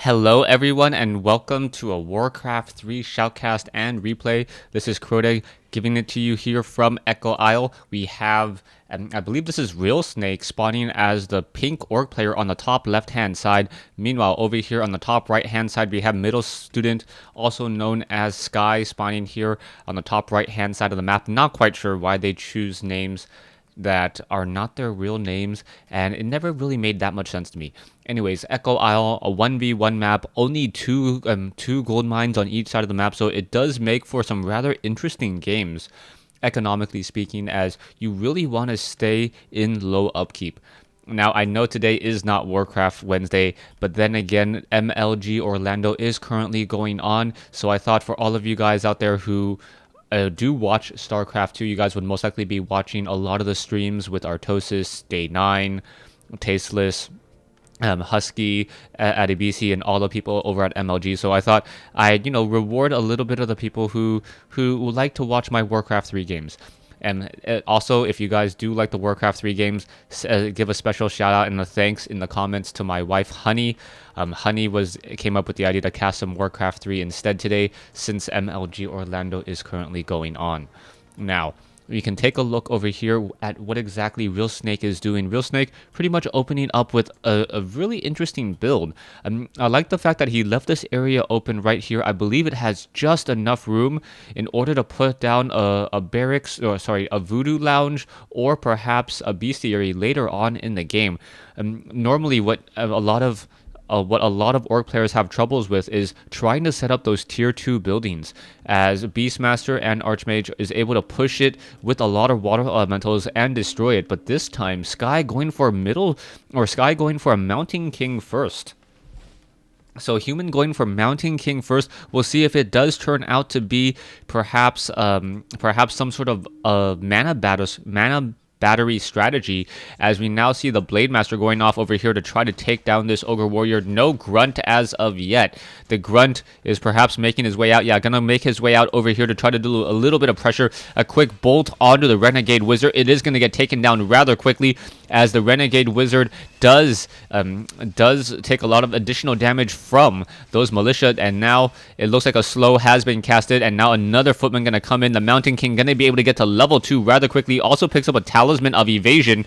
Hello everyone and welcome to a WarCraft 3 Shoutcast and replay. This is Crode giving it to you here from Echo Isle. We have, I believe this is Realsnake spawning as the pink orc player on the top left hand side. Meanwhile, over here on the top right hand side we have middle student, also known as Sky, spawning here on the top right hand side of the map. Not quite sure why they choose names that are not their real names, and it never really made that much sense to me. Anyways, Echo Isle, a 1v1 map, only two gold mines on each side of the map, so it does make for some rather interesting games, economically speaking, as you really want to stay in low upkeep. Now, I know today is not WarCraft Wednesday, but then again, MLG Orlando is currently going on, so I thought for all of you guys out there who do watch StarCraft 2, you guys would most likely be watching a lot of the streams with Artosis, Day 9, Tasteless, Husky, Adibisi, and all the people over at MLG. So I thought I'd, reward a little bit of the people who like to watch my WarCraft 3 games. And also, if you guys do like the WarCraft 3 games, give a special shout out and a thanks in the comments to my wife, Honey. Honey came up with the idea to cast some WarCraft 3 instead today, since MLG Orlando is currently going on. Now, we can take a look over here at what exactly Realsnake is doing. Realsnake pretty much opening up with a really interesting build. I like the fact that he left this area open right here. I believe it has just enough room in order to put down a barracks, or sorry, a voodoo lounge, or perhaps a bestiary later on in the game. Normally, what a lot of orc players have troubles with is trying to set up those tier 2 buildings, as Beastmaster and Archmage is able to push it with a lot of water elementals and destroy it. But this time, Sky going for a Mountain King first. So Human going for Mountain King first. We'll see if it does turn out to be perhaps some sort of mana battery strategy, as we now see the Blade Master going off over here to try to take down this Ogre Warrior. No Grunt as of yet. The Grunt is perhaps making his way out. Yeah, gonna make his way out over here to try to do a little bit of pressure. A quick bolt onto the Renegade Wizard. It is gonna get taken down rather quickly, as the Renegade Wizard does take a lot of additional damage from those militia, and now it looks like a slow has been casted, and now another footman gonna come in. The Mountain King gonna be able to get to level 2 rather quickly. Also picks up a Talisman of Evasion,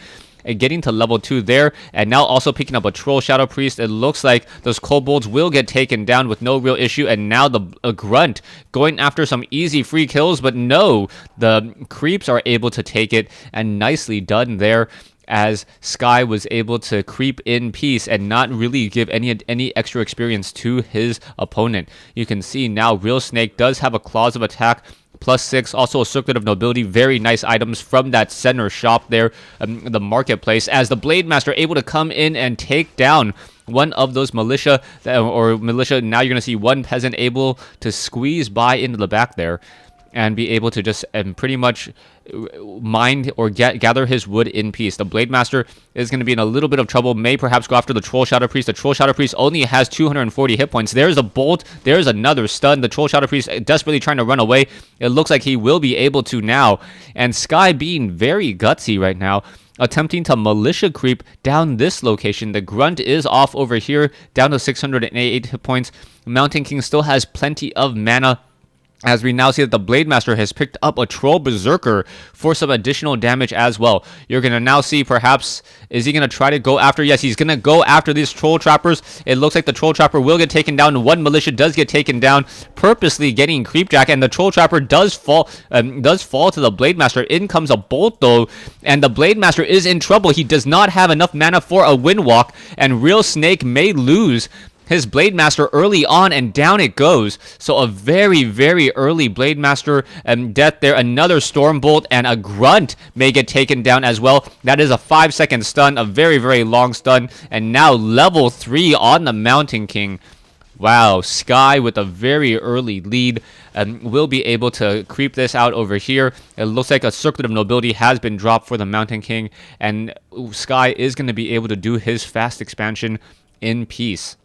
getting to level 2 there, and now also picking up a Troll Shadow Priest. It looks like those kobolds will get taken down with no real issue, and now the Grunt going after some easy free kills, but no, the creeps are able to take it, and nicely done there, as Sky was able to creep in peace and not really give any extra experience to his opponent. You can see now Realsnake does have a Claws of Attack, +6, also a Circlet of Nobility. Very nice items from that center shop there, the marketplace, as the Blade Master able to come in and take down one of those militia. Now you're going to see one peasant able to squeeze by into the back there and be able to just pretty much mine or gather his wood in peace. The Blade Master is going to be in a little bit of trouble, may perhaps go after the Troll Shadow Priest. The Troll Shadow Priest only has 240 hit points. There's a bolt, there's another stun. The Troll Shadow Priest desperately trying to run away. It looks like he will be able to now, and Sky being very gutsy right now, attempting to militia creep down this location. The Grunt is off over here, down to 688 hit points. Mountain King still has plenty of mana, as we now see that the Blade Master has picked up a Troll Berserker for some additional damage as well. You're going to now see, perhaps, is he going to try to go after? Yes, he's going to go after these Troll Trappers. It looks like the Troll Trapper will get taken down. One militia does get taken down, purposely getting Creepjack, and the Troll Trapper does fall to the Blade Master. In comes a bolt, though, and the Blade Master is in trouble. He does not have enough mana for a Windwalk, and Realsnake may lose his Blade Master early on, and down it goes. So a very, very early Blade Master death there. Another Stormbolt, and a Grunt may get taken down as well. That is a 5-second stun, a very, very long stun, and now level 3 on the Mountain King. Wow, Sky with a very early lead will be able to creep this out over here. It looks like a Circlet of Nobility has been dropped for the Mountain King, and Sky is going to be able to do his fast expansion in peace.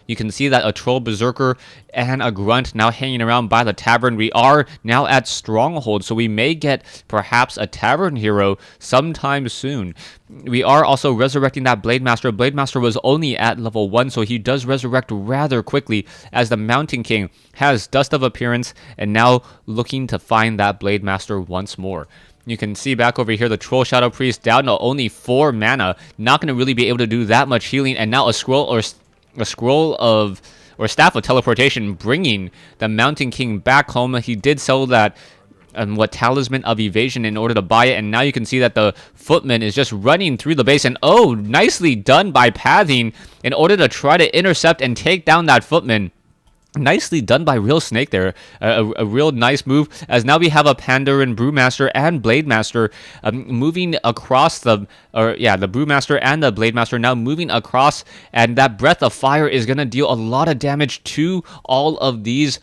You can see that a Troll Berserker and a Grunt now hanging around by the tavern. We are now at Stronghold, so we may get perhaps a tavern hero sometime soon. We are also resurrecting that Blade Master. Blade Master was only at level 1, so he does resurrect rather quickly, as the Mountain King has Dust of Appearance and now looking to find that Blade Master once more. You can see back over here the Troll Shadow Priest down to only 4 mana. Not going to really be able to do that much healing, and now a scroll of Staff of Teleportation, bringing the Mountain King back home. He did sell that Talisman of Evasion in order to buy it, and now you can see that the Footman is just running through the base, and oh, nicely done by pathing in order to try to intercept and take down that Footman. Nicely done by Realsnake there. A real nice move, as now we have a Pandaren Brewmaster and Blade Master moving across the Brewmaster and the Blade Master now moving across, and that Breath of Fire is going to deal a lot of damage to all of these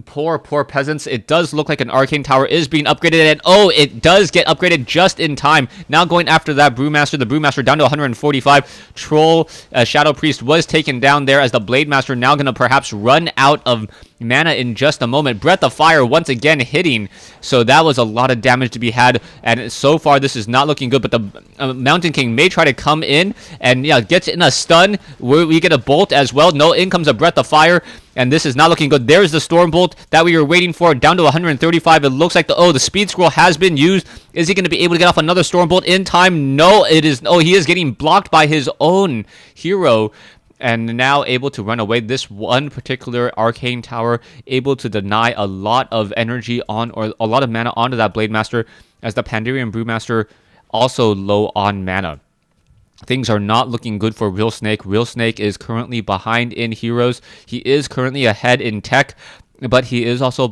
poor peasants. It does look like an Arcane Tower is being upgraded, and oh, it does get upgraded just in time. Now going after that Brewmaster, the Brewmaster down to 145. Troll Shadow Priest was taken down there, as the Blade Master now going to perhaps run out of mana in just a moment. Breath of Fire once again hitting, so that was a lot of damage to be had, and so far this is not looking good, but the Mountain King may try to come in, and yeah, gets in a stun where we get a bolt as well. No, in comes a Breath of Fire, and this is not looking good. There's the Storm Bolt that we were waiting for, down to 135. It looks like the Speed Scroll has been used. Is he going to be able to get off another Storm Bolt in time? No, he is getting blocked by his own hero, and now able to run away. This one particular Arcane Tower able to deny a lot of energy on, or a lot of mana onto that Blade Master, as the Pandaren Brewmaster also low on mana. Things are not looking good for Realsnake. Realsnake is currently behind in heroes. He is currently ahead in tech, but he is also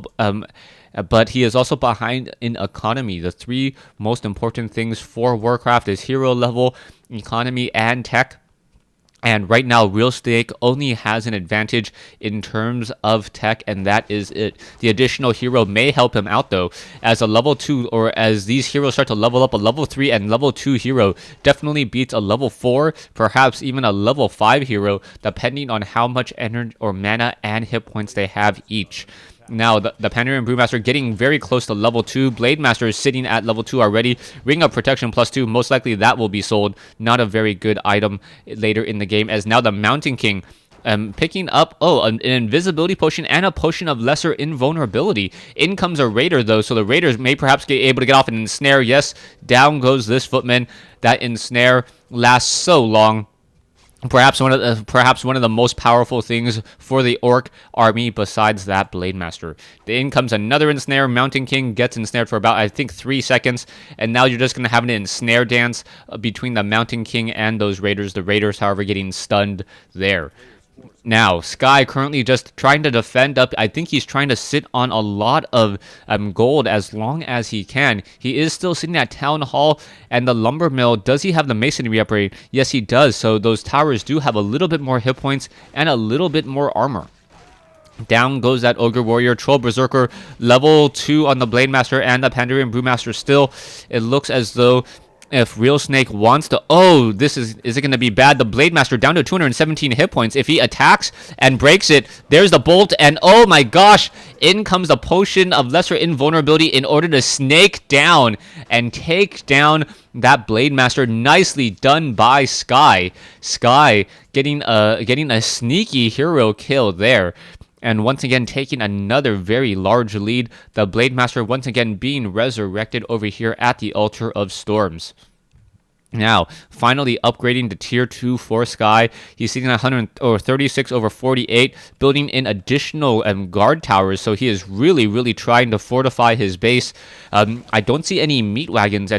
behind in economy. The 3 most important things for Warcraft is hero level, economy, and tech. And right now, Realsnake only has an advantage in terms of tech, and that is it. The additional hero may help him out, though, as a level 2, or as these heroes start to level up, a level 3 and level 2 hero definitely beats a level 4, perhaps even a level 5 hero, depending on how much energy or mana and hit points they have each. Now, the Pandaren Brewmaster getting very close to level 2. Blade Master is sitting at level 2 already. Ring of Protection +2. Most likely that will be sold. Not a very good item later in the game, as now the Mountain King picking up, an invisibility potion and a potion of lesser invulnerability. In comes a Raider, though, so the Raiders may perhaps be able to get off an ensnare. Yes, down goes this Footman. That ensnare lasts so long. Perhaps one of the most powerful things for the Orc army besides that Blade Master. In comes another ensnare. Mountain King gets ensnared for about, I think, 3 seconds, and now you're just going to have an ensnare dance between the Mountain King and those Raiders. The Raiders, however, getting stunned there. Now, Sky currently just trying to defend up. I think he's trying to sit on a lot of gold as long as he can. He is still sitting at Town Hall and the Lumber Mill. Does he have the Masonry upgrade? Yes, he does. So those towers do have a little bit more hit points and a little bit more armor. Down goes that Ogre Warrior. Troll Berserker level 2 on the Blade Master and the Pandaren Brewmaster still. It looks as though if Realsnake wants to... Oh, is it going to be bad? The Blade Master down to 217 hit points. If he attacks and breaks it, there's the bolt, and oh my gosh, in comes the potion of lesser invulnerability in order to snake down and take down that Blade Master. Nicely done by Sky. Sky getting a sneaky hero kill there. And once again, taking another very large lead. The Blade Master once again being resurrected over here at the Altar of Storms. Now, finally upgrading to Tier 2 for Sky. He's sitting at 36 over 48, building in additional guard towers. So he is really, really trying to fortify his base. I don't see any meat wagons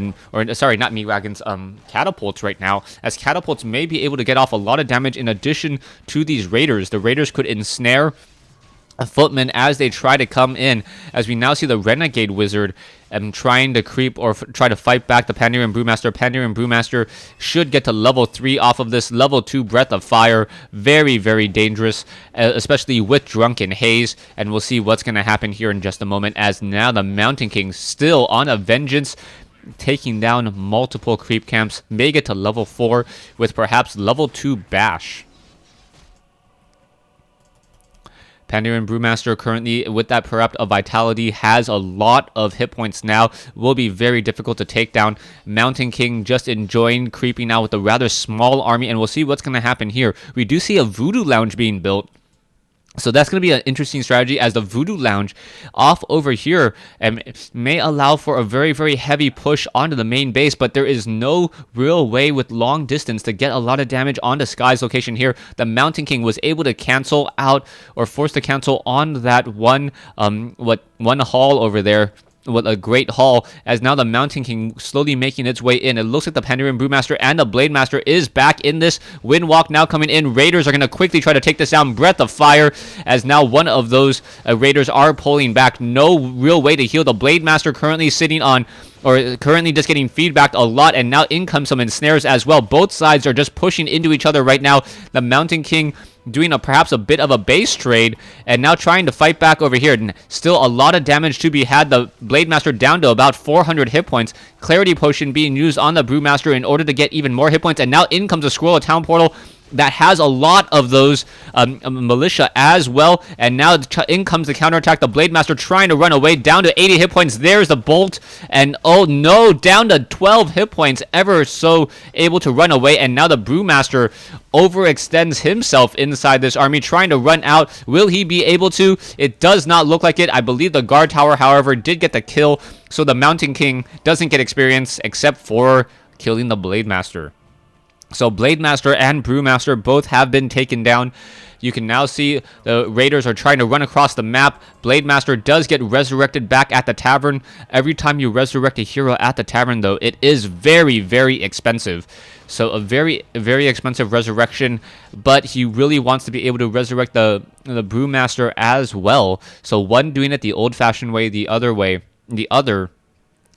catapults right now, as catapults may be able to get off a lot of damage in addition to these Raiders. The Raiders could ensnare a Footman as they try to come in, as we now see the Renegade Wizard trying to creep or try to fight back the Pandaren Brewmaster. Pandaren Brewmaster should get to level 3 off of this level 2 Breath of Fire. Very, very dangerous, especially with Drunken Haze, and we'll see what's going to happen here in just a moment, as now the Mountain King still on a vengeance, taking down multiple creep camps, may get to level 4 with perhaps level 2 Bash. Pandaren Brewmaster currently with that Perrupt of Vitality has a lot of hit points now. Will be very difficult to take down. Mountain King just enjoying creeping out with a rather small army, and we'll see what's going to happen here. We do see a Voodoo Lounge being built. So that's going to be an interesting strategy, as the Voodoo Lounge off over here may allow for a very, very heavy push onto the main base, but there is no real way with long distance to get a lot of damage onto Sky's location here. The Mountain King was able to cancel out, or force to cancel on that one hall over there. What a great haul, as now the Mountain King slowly making its way in. It looks like the Pandaren Brewmaster and the Blade Master is back in this. Windwalk now coming in. Raiders are going to quickly try to take this down. Breath of Fire, as now one of those Raiders are pulling back. No real way to heal. The Blade Master currently sitting on, or currently just getting feedback a lot, and now in comes some ensnares as well. Both sides are just pushing into each other right now. The Mountain King doing perhaps a bit of a base trade, and now trying to fight back over here. And still a lot of damage to be had. The Blade Master down to about 400 hit points. Clarity Potion being used on the Brewmaster in order to get even more hit points. And now in comes a Scroll of Town Portal that has a lot of those militia as well. And now in comes the counterattack. The Blade Master trying to run away, down to 80 hit points. There's the bolt, and oh no, down to 12 hit points, ever so able to run away. And now the Brewmaster overextends himself inside this army, trying to run out. Will he be able to? It does not look like it. I believe the guard tower, however, did get the kill, so the Mountain King doesn't get experience except for killing the Blade Master. So Blade Master and Brewmaster both have been taken down. You can now see the Raiders are trying to run across the map. Blade Master does get resurrected back at the tavern. Every time you resurrect a hero at the tavern, though, it is very, very expensive. So a very, very expensive resurrection, but he really wants to be able to resurrect the Brewmaster as well. So one doing it the old-fashioned way, the other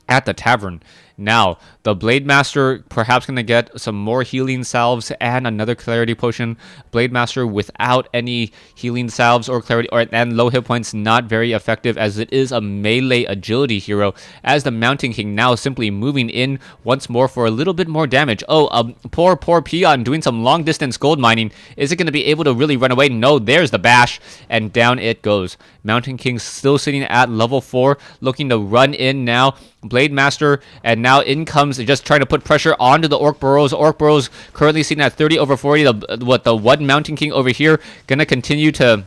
at the tavern. Now, the Blade Master perhaps going to get some more healing salves and another clarity potion. Blade Master without any healing salves or clarity and low hit points, not very effective, as it is a melee agility hero, as the Mountain King now simply moving in once more for a little bit more damage. Oh, poor Peon doing some long distance gold mining. Is it going to be able to really run away? No, there's the bash, and down it goes. Mountain King still sitting at level 4, looking to run in now. Blade Master, and now in comes just trying to put pressure onto the Orc Burrows. Orc Burrows currently sitting at 30 over 40. The one Mountain King over here gonna continue to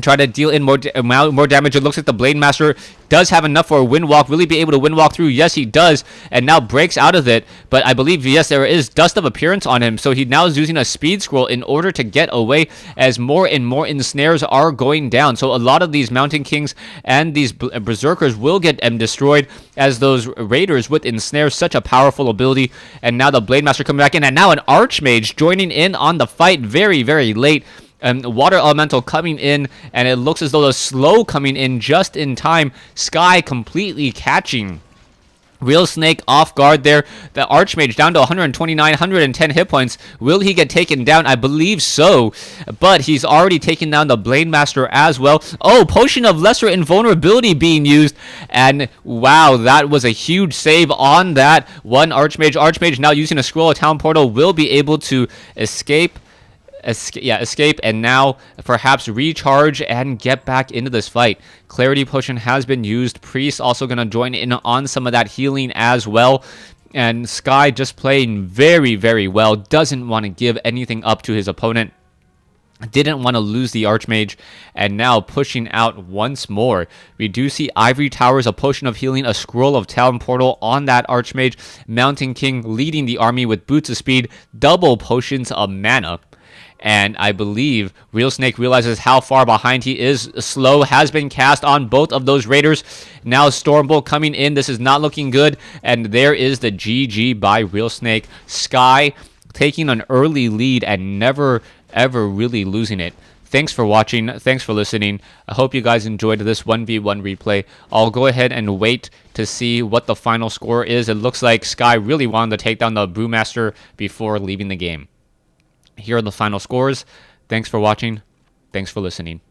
try to deal in more damage. It looks like the Blade Master does have enough for a Windwalk. Will he be able to Windwalk through? Yes, he does, and now breaks out of it. But I believe, yes, there is Dust of Appearance on him, so he now is using a Speed Scroll in order to get away, as more and more ensnares are going down. So a lot of these Mountain Kings and these Berserkers will get destroyed, as those Raiders with ensnare, such a powerful ability. And now the Blade Master coming back in, and now an Archmage joining in on the fight very, very late. Water Elemental coming in, and it looks as though the Slow coming in just in time. Sky completely catching Realsnake off guard there. The Archmage down to 129, 110 hit points. Will he get taken down? I believe so, but he's already taken down the Blade Master as well. Oh, Potion of Lesser Invulnerability being used, and wow, that was a huge save on that one Archmage. Archmage now using a Scroll of Town Portal will be able to escape, and now perhaps recharge and get back into this fight. Clarity Potion has been used. Priest also going to join in on some of that healing as well. And Sky just playing very, very well. Doesn't want to give anything up to his opponent. Didn't want to lose the Archmage, and now pushing out once more. We do see Ivory Towers, a Potion of Healing, a Scroll of Town Portal on that Archmage. Mountain King leading the army with Boots of Speed, double potions of mana. And I believe Realsnake realizes how far behind he is. Slow has been cast on both of those Raiders. Now Stormbolt coming in. This is not looking good. And there is the GG by Realsnake. Sky taking an early lead and never, ever really losing it. Thanks for watching. Thanks for listening. I hope you guys enjoyed this 1v1 replay. I'll go ahead and wait to see what the final score is. It looks like Sky really wanted to take down the Brewmaster before leaving the game. Here are the final scores. Thanks for watching. Thanks for listening.